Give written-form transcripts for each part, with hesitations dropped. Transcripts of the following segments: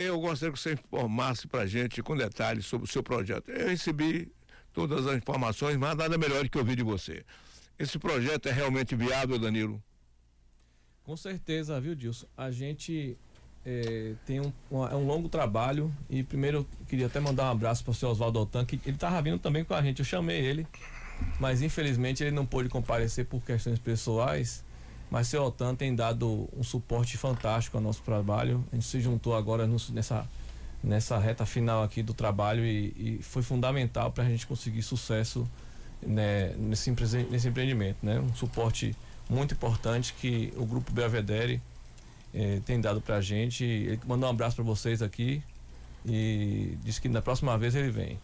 eu gostaria que você informasse para a gente com detalhes sobre o seu projeto. Eu recebi todas as informações, mas nada melhor do que ouvir de você. Esse projeto é realmente viável, Danilo? Com certeza, viu, Dilson? A gente tem um longo trabalho e primeiro eu queria até mandar um abraço para o seu Oswaldo Altan, que ele estava vindo também com a gente. Eu chamei ele, mas infelizmente ele não pôde comparecer por questões pessoais, mas o seu Altan tem dado um suporte fantástico ao nosso trabalho. A gente se juntou agora nessa reta final aqui do trabalho e foi fundamental para a gente conseguir sucesso, né, nesse empreendimento, né? Um suporte muito importante que o Grupo Belvedere tem dado pra gente. Ele mandou um abraço para vocês aqui e disse que na próxima vez ele vem.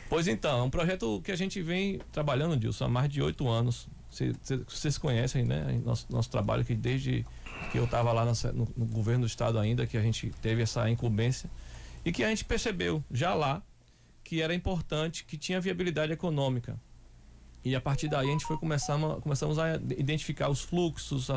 Pois então, é um projeto que a gente vem trabalhando, Dilson, há mais de 8 anos. Vocês conhecem, né? Nosso trabalho, que desde que eu estava lá no governo do estado ainda, que a gente teve essa incumbência e que a gente percebeu já lá que era importante, que tinha viabilidade econômica. E a partir daí a gente começamos a identificar os fluxos,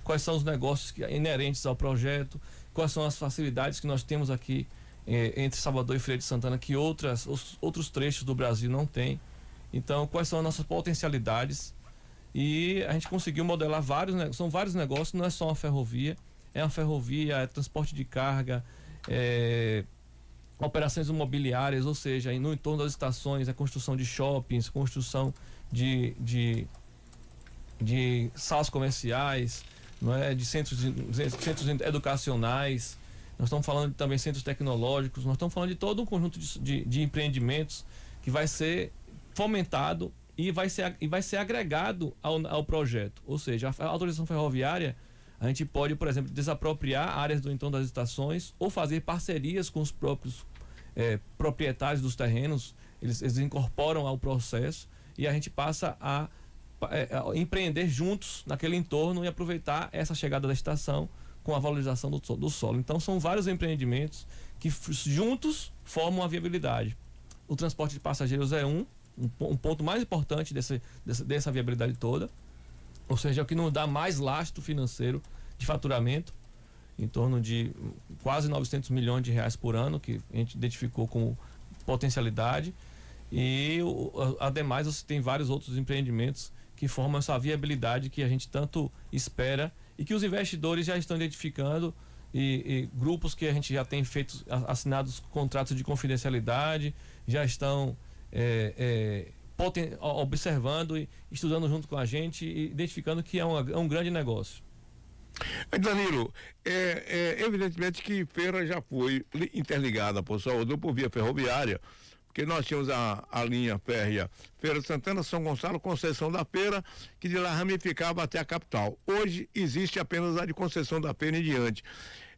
quais são os negócios inerentes ao projeto, quais são as facilidades que nós temos aqui entre Salvador e Feira de Santana que outros trechos do Brasil não têm. Então, quais são as nossas potencialidades? E a gente conseguiu modelar são vários negócios, não é só uma ferrovia, é transporte de carga, operações imobiliárias, ou seja, no entorno das estações, a construção de shoppings, construção de salas comerciais, não é? De centros educacionais. Nós estamos falando também de centros tecnológicos. Nós estamos falando de todo um conjunto de empreendimentos que vai ser fomentado e vai ser agregado ao projeto. Ou seja, a autorização ferroviária, a gente pode, por exemplo, desapropriar áreas do entorno das estações ou fazer parcerias com os próprios proprietários dos terrenos. Eles incorporam ao processo e a gente passa a empreender juntos naquele entorno e aproveitar essa chegada da estação com a valorização do solo. Então são vários empreendimentos que juntos formam a viabilidade. O transporte de passageiros é um ponto mais importante dessa viabilidade toda, ou seja, é o que nos dá mais lastro financeiro de faturamento, em torno de quase 900 milhões de reais por ano, que a gente identificou como potencialidade. E ademais você tem vários outros empreendimentos que formam essa viabilidade que a gente tanto espera e que os investidores já estão identificando, e grupos que a gente já tem assinados contratos de confidencialidade, já estão observando e estudando junto com a gente e identificando que é um grande negócio. Danilo, evidentemente que Feira já foi interligada por Salvador por via ferroviária, porque nós tínhamos a linha férrea Feira de Santana, São Gonçalo, Conceição da Feira, que de lá ramificava até a capital. Hoje existe apenas a de Conceição da Feira em diante.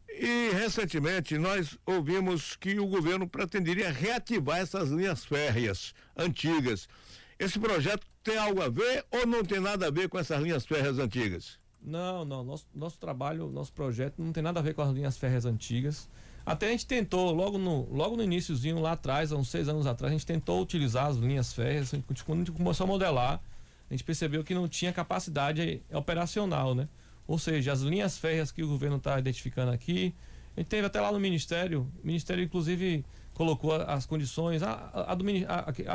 E recentemente nós ouvimos que o governo pretenderia reativar essas linhas férreas antigas. Esse projeto tem algo a ver ou não tem nada a ver com essas linhas férreas antigas? Não, nosso trabalho, nosso projeto não tem nada a ver com as linhas férreas antigas. Até a gente tentou, logo no iniciozinho, lá atrás, há uns 6 anos atrás, a gente tentou utilizar as linhas férreas. Quando a gente começou a modelar, a gente percebeu que não tinha capacidade operacional, né? Ou seja, as linhas férreas que o governo está identificando aqui, a gente teve até lá no Ministério, o Ministério inclusive colocou as condições, a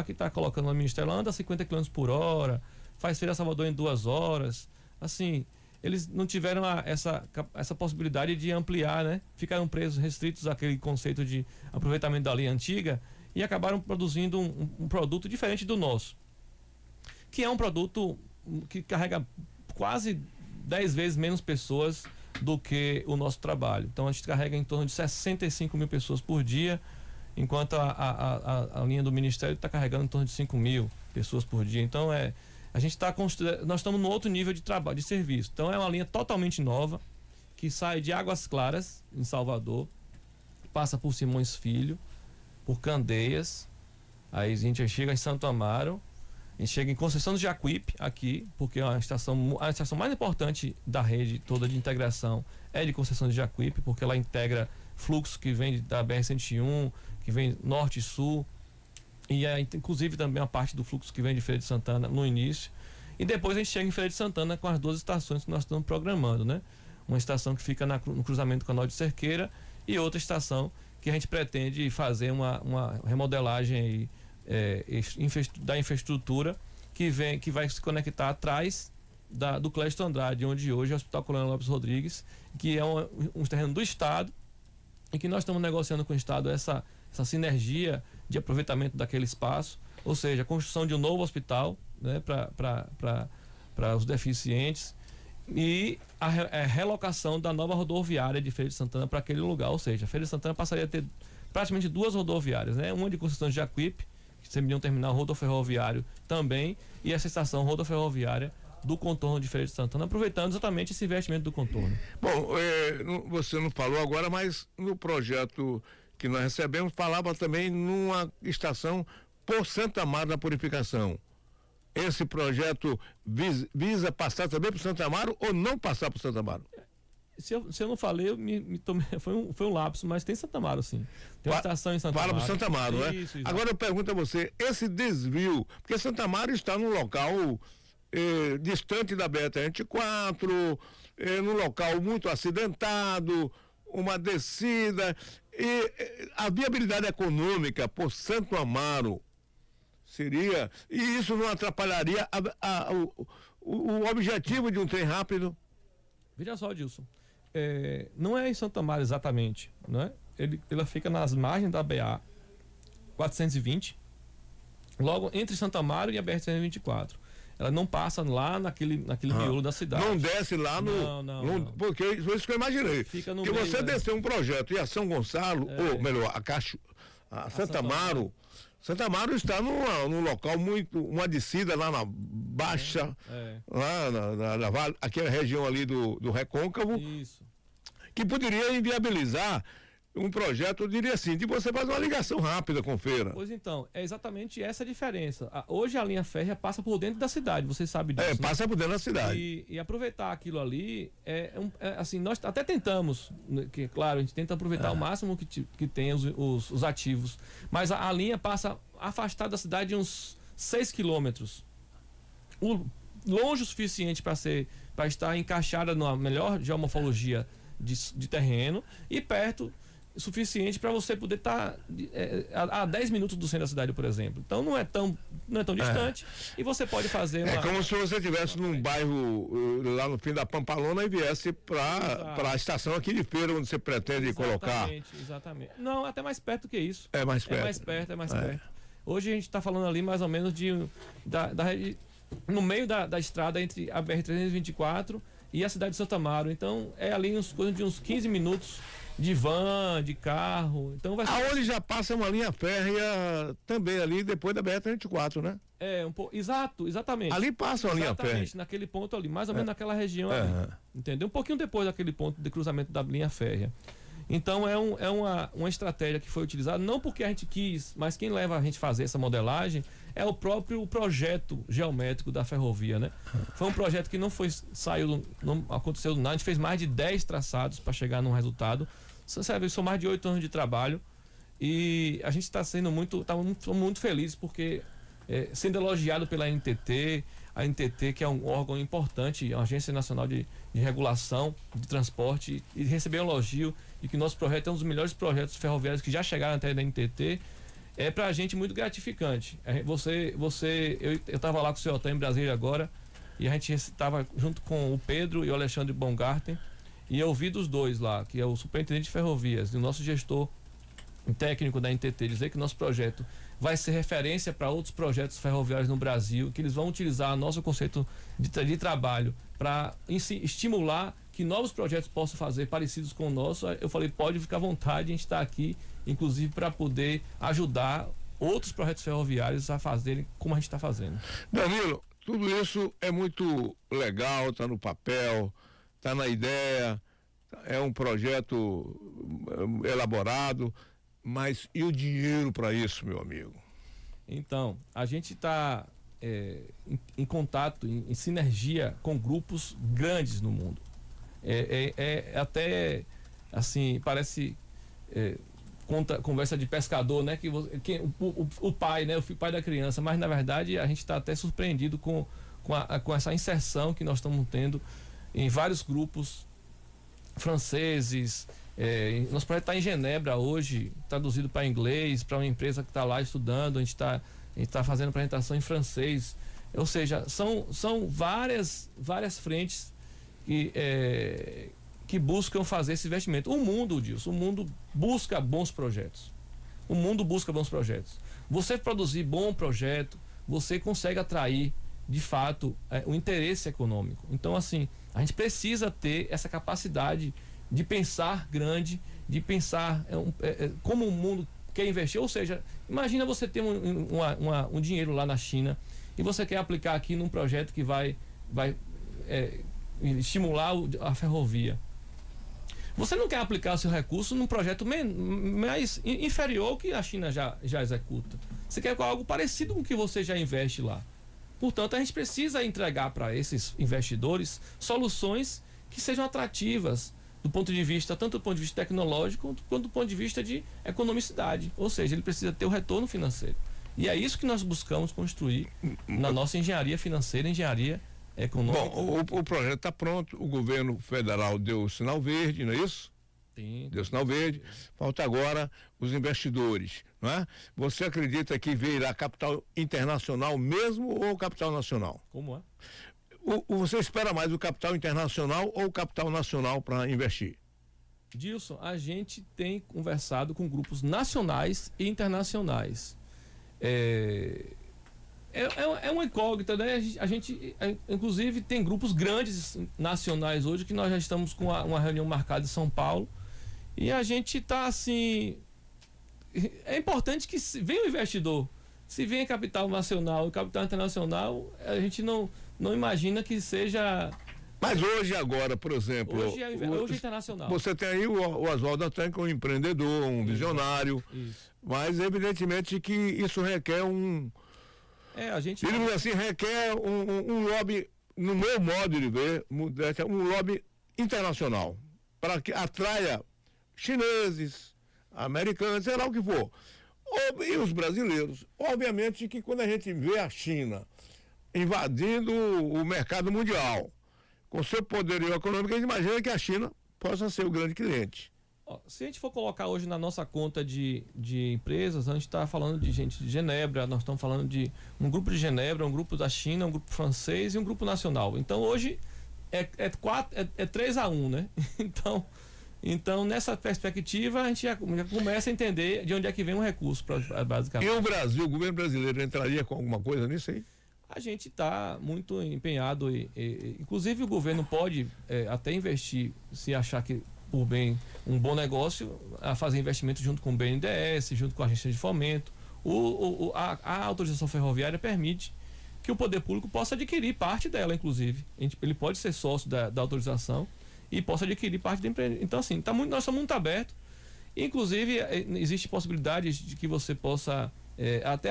que está colocando no Ministério, ela anda a 50 km por hora, faz Feira Salvador em 2 horas, assim, eles não tiveram essa possibilidade de ampliar, né? Ficaram presos, restritos àquele conceito de aproveitamento da linha antiga e acabaram produzindo um produto diferente do nosso, que é um produto que carrega quase 10 vezes menos pessoas do que o nosso trabalho. Então a gente carrega em torno de 65 mil pessoas por dia, enquanto a linha do Ministério está carregando em torno de 5 mil pessoas por dia. Então nós estamos no outro nível de trabalho, de serviço. Então é uma linha totalmente nova, que sai de Águas Claras, em Salvador, passa por Simões Filho, por Candeias, aí a gente chega em Santo Amaro, a gente chega em Conceição do Jacuípe, aqui, porque a estação mais importante da rede toda de integração é de Conceição do Jacuípe, porque ela integra fluxo que vem da BR-101, que vem norte e sul, e inclusive também a parte do fluxo que vem de Feira de Santana no início. E depois a gente chega em Feira de Santana com as 2 estações que nós estamos programando, né? Uma estação que fica no cruzamento com a Nó de Cerqueira e outra estação que a gente pretende fazer uma remodelagem aí, da infraestrutura que vai se conectar atrás do Clésto Andrade, onde hoje é o Hospital Coronel Lopes Rodrigues, que é um terreno do Estado, e que nós estamos negociando com o Estado essa sinergia de aproveitamento daquele espaço, ou seja, a construção de um novo hospital, né, para os deficientes, e a relocação da nova rodoviária de Feira de Santana para aquele lugar, ou seja, a Feira de Santana passaria a ter praticamente 2 rodoviárias, né? Uma de Conceição de Jacuípe, que seria um terminal rodoferroviário também, e essa estação rodoferroviária do contorno de Feira de Santana, aproveitando exatamente esse investimento do contorno. Bom, você não falou agora, mas no projeto que nós recebemos, falava também numa estação por Santa Amaro da Purificação. Esse projeto visa passar também por Santa Amaro ou não passar por Santa Amaro? Se eu não falei, eu me tomei, foi um lapso, mas tem Santa Amaro, sim. Tem uma estação em Santa Amaro. Fala por Santa Amaro, né? Isso. Agora eu pergunto a você, esse desvio, porque Santa Amaro está num local distante da BR-124, num local muito acidentado, uma descida, e a viabilidade econômica por Santo Amaro seria, e isso não atrapalharia o objetivo de um trem rápido? Veja só, Dilson, não é em Santo Amaro exatamente, né? Ela fica nas margens da BA 420, logo entre Santo Amaro e a BR-124. Ela não passa lá naquele miolo da cidade. Não desce lá Não. Porque foi isso que eu imaginei. Fica no que meio, você descer um projeto em São Gonçalo, ou melhor, a Santa Amaro. Santa Amaro está num local uma descida lá na Baixa, lá aquela região ali do Recôncavo. Isso. Que poderia inviabilizar um projeto, eu diria assim, de você fazer uma ligação rápida com Feira. Pois então, é exatamente essa a diferença. Hoje a linha férrea passa por dentro da cidade, você sabe disso. Passa por dentro da cidade. E aproveitar aquilo ali, assim, nós até tentamos, que claro, a gente tenta aproveitar o máximo que tem os ativos, mas a linha passa afastada da cidade uns 6 quilômetros. Longe o suficiente para estar encaixada na melhor geomorfologia de terreno e perto suficiente para você poder estar a 10 minutos do centro da cidade, por exemplo. Então não é tão distante e você pode fazer É como se você estivesse num bairro lá no fim da Pampalona e viesse para a estação aqui de Feira, onde você pretende colocar. Exatamente. Não, até mais perto que isso. É mais perto. É mais perto. Hoje a gente está falando ali mais ou menos no meio da estrada entre a BR-324 e a cidade de Santa Amaro. Então é ali coisa de uns 15 minutos de van, de carro. Então vai ser... Aonde já passa uma linha férrea também ali depois da BR-324, né? Exatamente. Ali passa uma linha férrea. Exatamente, naquele ponto ali, mais ou menos naquela região ali. Entendeu? Um pouquinho depois daquele ponto de cruzamento da linha férrea. Então é uma estratégia que foi utilizada, não porque a gente quis, mas quem leva a gente a fazer essa modelagem é o próprio projeto geométrico da ferrovia, né? Foi um projeto que não aconteceu nada, a gente fez mais de 10 traçados para chegar num resultado. Sabe, são mais de 8 anos de trabalho e a gente está sendo muito feliz porque sendo elogiado pela NTT, a NTT, que é um órgão importante, a Agência Nacional de Regulação de Transporte, e receber um elogio e que nosso projeto é um dos melhores projetos ferroviários que já chegaram até da NTT, é pra gente muito gratificante. Eu estava lá com o seu Otávio em Brasília agora, e a gente estava junto com o Pedro e o Alexandre Baumgarten, e eu ouvi dos dois lá, que é o superintendente de ferrovias e o nosso gestor técnico da NTT, dizer que nosso projeto vai ser referência para outros projetos ferroviários no Brasil, que eles vão utilizar nosso conceito de trabalho para estimular que novos projetos possam fazer parecidos com o nosso. Eu falei, pode ficar à vontade, a gente está aqui, inclusive, para poder ajudar outros projetos ferroviários a fazerem como a gente está fazendo. Danilo, tudo isso é muito legal, está no papel, está na ideia, é um projeto elaborado, mas e o dinheiro para isso, meu amigo? Então, a gente está em contato, em sinergia com grupos grandes no mundo. Até, assim, parece conversa de pescador, né? O pai, né? O pai da criança, mas na verdade a gente está até surpreendido com essa inserção que nós estamos tendo em vários grupos franceses, Nosso projeto está em Genebra hoje, traduzido para inglês, para uma empresa que está lá estudando. A gente está fazendo apresentação em francês. Ou seja, são várias frentes que buscam fazer esse investimento. O mundo, Dilson, busca bons projetos. O mundo busca bons projetos. Você produzir bom projeto, você consegue atrair, de fato, o interesse econômico. Então, assim, a gente precisa ter essa capacidade de pensar grande, de pensar como o mundo quer investir. Ou seja, imagina você ter um dinheiro lá na China e você quer aplicar aqui num projeto que vai estimular a ferrovia. Você não quer aplicar o seu recurso num projeto mais inferior ao que a China já executa. Você quer algo parecido com o que você já investe lá. Portanto, a gente precisa entregar para esses investidores soluções que sejam atrativas do ponto de vista, tanto do ponto de vista tecnológico quanto do ponto de vista de economicidade. Ou seja, ele precisa ter o retorno financeiro. E é isso que nós buscamos construir na nossa engenharia financeira, engenharia econômica. Bom, o projeto está pronto, o governo federal deu o sinal verde, não é isso? Sim. Deu sinal verde. Falta agora os investidores, não é? Você acredita que virá capital internacional mesmo ou capital nacional? Como é? Você espera mais o capital internacional ou o capital nacional para investir? Dilson, a gente tem conversado com grupos nacionais e internacionais. É uma incógnita, né? A gente, inclusive, tem grupos grandes nacionais hoje que nós já estamos com uma reunião marcada em São Paulo e a gente está assim. É importante que venha o investidor. Se vem capital nacional e capital internacional, a gente não imagina que seja. Mas hoje, agora, por exemplo. Hoje é internacional. Você tem aí o Oswaldo Atanca, um empreendedor, um visionário. Isso. Mas, evidentemente, que isso requer digamos assim, requer um lobby, no meu modo de ver, um lobby internacional, para que atraia chineses, americanos, sei lá o que for. E os brasileiros. Obviamente que quando a gente vê a China invadindo o mercado mundial, com seu poderio econômico, a gente imagina que a China possa ser o grande cliente. Se a gente for colocar hoje na nossa conta de empresas, a gente está falando de gente de Genebra, nós estamos falando de um grupo de Genebra, um grupo da China, um grupo francês e um grupo nacional. Então hoje é 3-1, né? Então, nessa perspectiva, a gente já começa a entender de onde é que vem o recurso, basicamente. E o Brasil, o governo brasileiro, entraria com alguma coisa nisso aí? A gente está muito empenhado inclusive o governo pode até investir, se achar que por bem um bom negócio, a fazer investimento junto com o BNDES, junto com a agência de fomento. A autorização ferroviária permite que o poder público possa adquirir parte dela, inclusive. Ele pode ser sócio da autorização e possa adquirir parte do empreendimento. Então, assim, nós somos muito abertos. Inclusive, existe possibilidade de que você possa até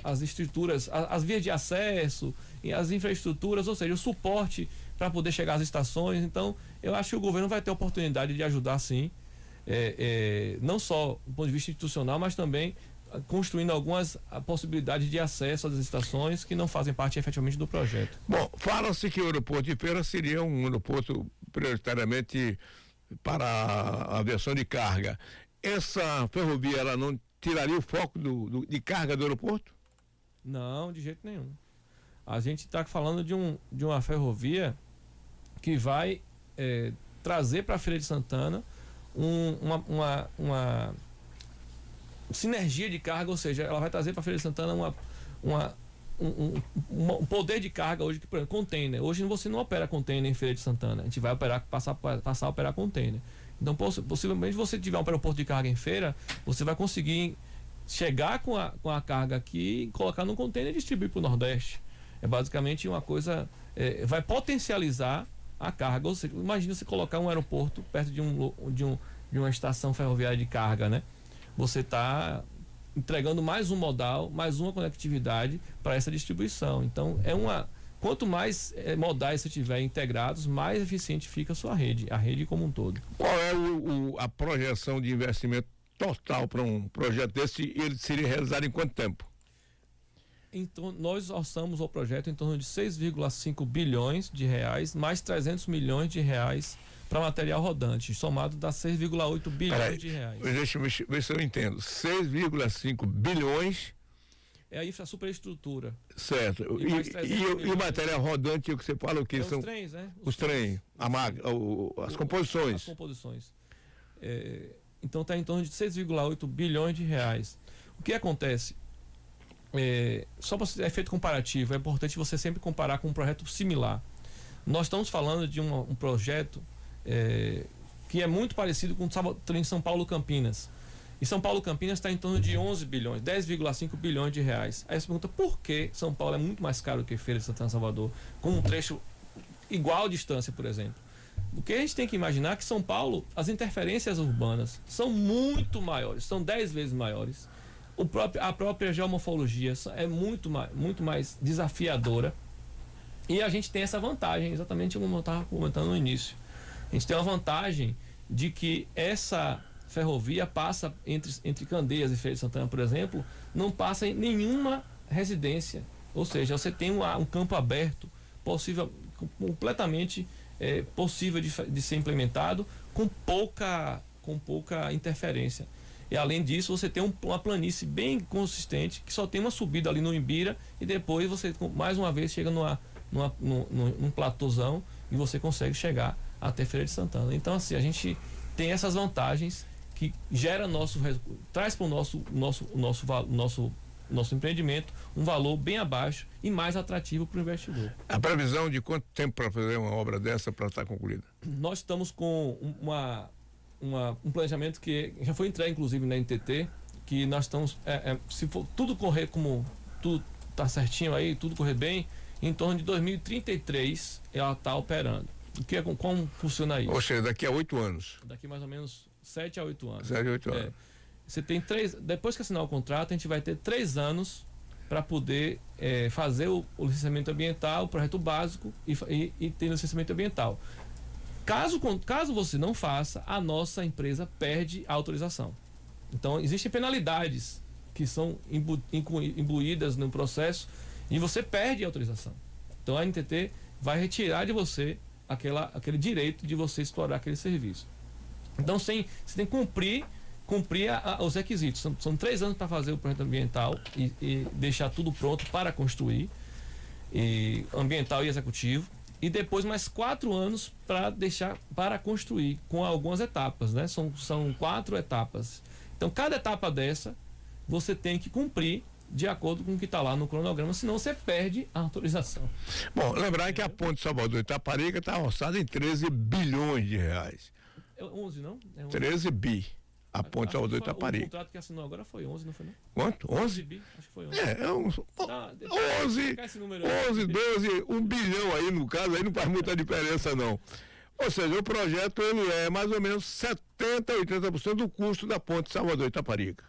as estruturas, as vias de acesso, as infraestruturas, ou seja, o suporte para poder chegar às estações. Então, eu acho que o governo vai ter a oportunidade de ajudar, sim, não só do ponto de vista institucional, mas também construindo algumas possibilidades de acesso às estações que não fazem parte efetivamente do projeto. Bom, fala-se que o aeroporto de Feira seria um aeroporto prioritariamente para a aviação de carga. Essa ferrovia, ela não tiraria o foco de carga do aeroporto? Não, de jeito nenhum. A gente está falando de uma ferrovia que vai trazer para a Feira de Santana uma sinergia de carga, ou seja, ela vai trazer para a Feira de Santana um poder de carga hoje que, por exemplo, container. Hoje você não opera container em Feira de Santana, a gente vai passar a operar container. Então, possivelmente, você tiver um aeroporto de carga em Feira, você vai conseguir chegar com a carga aqui e colocar num container e distribuir para o Nordeste. É basicamente uma coisa, vai potencializar a carga. Ou seja, imagina você colocar um aeroporto perto de uma estação ferroviária de carga, né? Você está entregando mais um modal, mais uma conectividade para essa distribuição. Então, quanto mais modais você tiver integrados, mais eficiente fica a sua rede, a rede como um todo. Qual é a projeção de investimento total para um projeto desse e ele seria realizado em quanto tempo? Então, nós orçamos o projeto em torno de 6,5 bilhões de reais, mais 300 milhões de reais para material rodante, somado dá 6,8 bilhões de reais. Deixa eu ver se eu entendo. 6,5 bilhões é a superestrutura. Certo. E o material rodante, o que você fala, o que são? Os trens, né? Os trens, as composições. As composições. Então está em torno de 6,8 bilhões de reais. O que acontece? Só para efeito comparativo, é importante você sempre comparar com um projeto similar. Nós estamos falando de um projeto que é muito parecido com o trem São Paulo-Campinas. E São Paulo-Campinas está em torno de 11 bilhões, 10,5 bilhões de reais. Aí você pergunta por que São Paulo é muito mais caro que Feira de Santana Salvador, com um trecho igual distância, por exemplo. O que a gente tem que imaginar é que São Paulo, as interferências urbanas são muito maiores, são 10 vezes maiores. A própria geomorfologia é muito mais desafiadora. E a gente tem essa vantagem, exatamente como eu estava comentando no início. A gente tem uma vantagem de que essa ferrovia passa entre Candeias e Feira de Santana, por exemplo, não passa em nenhuma residência. Ou seja, você tem um campo aberto, completamente possível de ser implementado, com pouca interferência. E além disso, você tem uma planície bem consistente, que só tem uma subida ali no Imbira, e depois você, mais uma vez, chega num platôzão e você consegue chegar até Feira de Santana. Então, assim, a gente tem essas vantagens que gera traz para o nosso empreendimento um valor bem abaixo e mais atrativo para o investidor. A previsão de quanto tempo para fazer uma obra dessa para estar concluída? Nós estamos com um planejamento que já foi entregue inclusive na NTT, que nós estamos, se for tudo correr como tudo está certinho aí, tudo correr bem, em torno de 2033 ela está operando. Como funciona isso? Ou seja, daqui a 8 anos. Daqui mais ou menos 7 a 8 anos. 7 a 8 anos. Você tem depois que assinar o contrato, a gente vai ter 3 anos para poder fazer o licenciamento ambiental, o projeto básico e ter o licenciamento ambiental. Caso você não faça, a nossa empresa perde a autorização. Então, existem penalidades que são imbuídas no processo e você perde a autorização. Então, a NTT vai retirar de você aquele direito de você explorar aquele serviço. Então, você tem que cumprir os requisitos. São 3 anos para fazer o projeto ambiental e deixar tudo pronto para construir, ambiental e executivo. E depois mais 4 anos para construir, com algumas etapas, né? São 4 etapas. Então, cada etapa dessa, você tem que cumprir de acordo com o que está lá no cronograma, senão você perde a autorização. Bom, lembrar que a ponte Salvador-Itaparica está orçada em 13 bilhões de reais. 11, não? 13 bi. A ponte Salvador-Itaparica. O contrato que assinou agora foi 11, não foi, não? Quanto? 11? Bi? Acho que foi 11. 11, 12, 1 bilhão aí no caso, aí não faz muita diferença não. Ou seja, o projeto ele é mais ou menos 70, 80% do custo da ponte Salvador-Itaparica.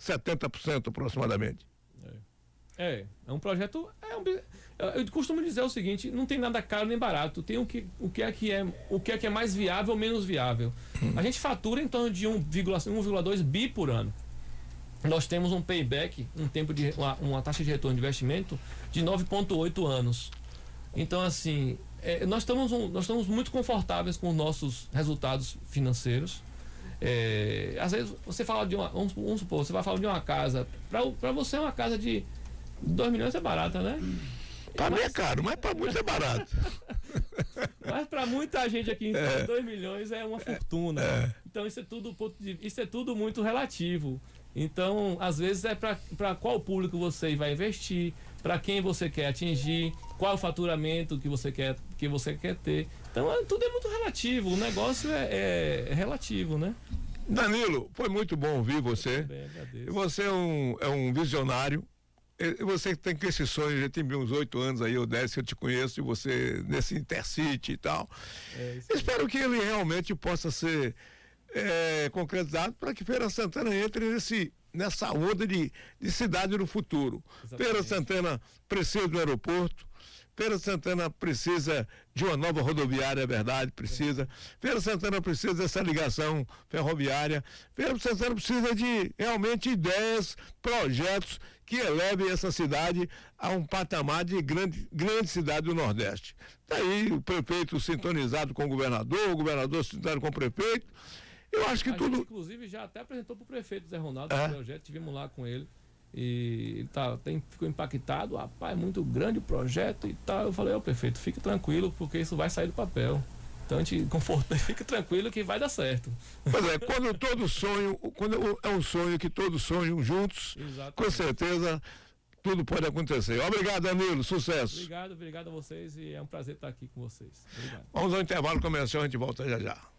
70% aproximadamente. É um projeto. Eu costumo dizer o seguinte: não tem nada caro nem barato. Tem o que é mais viável ou menos viável. A gente fatura em torno de 1,2 bi por ano. Nós temos um payback, uma taxa de retorno de investimento de 9,8 anos. Então, assim, nós estamos muito confortáveis com os nossos resultados financeiros. Às vezes você fala vamos supor, você vai falar de uma casa, para você uma casa de 2 milhões é barata, né? Para mim é caro, mas para muitos é barato. Mas para muita gente aqui, 2 milhões é uma fortuna. Então isso é tudo muito relativo. Então, às vezes é para qual público você vai investir, para quem você quer atingir, qual o faturamento que você quer ter. Então, tudo é muito relativo. O negócio é relativo, né? Danilo, foi muito bom ouvir você. Bem, agradeço. Você é um visionário. E você tem que esse sonho, já tem uns 8 anos aí, ou 10 que eu te conheço, e você nesse Intercity e tal. Espero que ele realmente possa ser concretizado para que Feira Santana entre nessa onda de cidade do futuro. Exatamente. Feira Santana precisa do aeroporto, Feira de Santana precisa de uma nova rodoviária, é verdade, precisa. Feira de Santana precisa dessa ligação ferroviária. Feira de Santana precisa de realmente ideias, projetos que elevem essa cidade a um patamar de grande cidade do Nordeste. Daí o prefeito sintonizado com o governador sintonizado com o prefeito. Eu acho que a tudo. gente, inclusive, já até apresentou para o prefeito Zé Ronaldo o projeto, estivemos lá com ele. E ele ficou impactado, rapaz, é muito grande o projeto e tal. Eu falei, prefeito, fique tranquilo, porque isso vai sair do papel. Então a gente conforta, fique tranquilo que vai dar certo. Pois é, quando é um sonho que todos sonham juntos, exatamente, com certeza tudo pode acontecer. Obrigado, Danilo, sucesso. Obrigado a vocês e é um prazer estar aqui com vocês. Obrigado. Vamos ao intervalo comercial, a gente volta já já.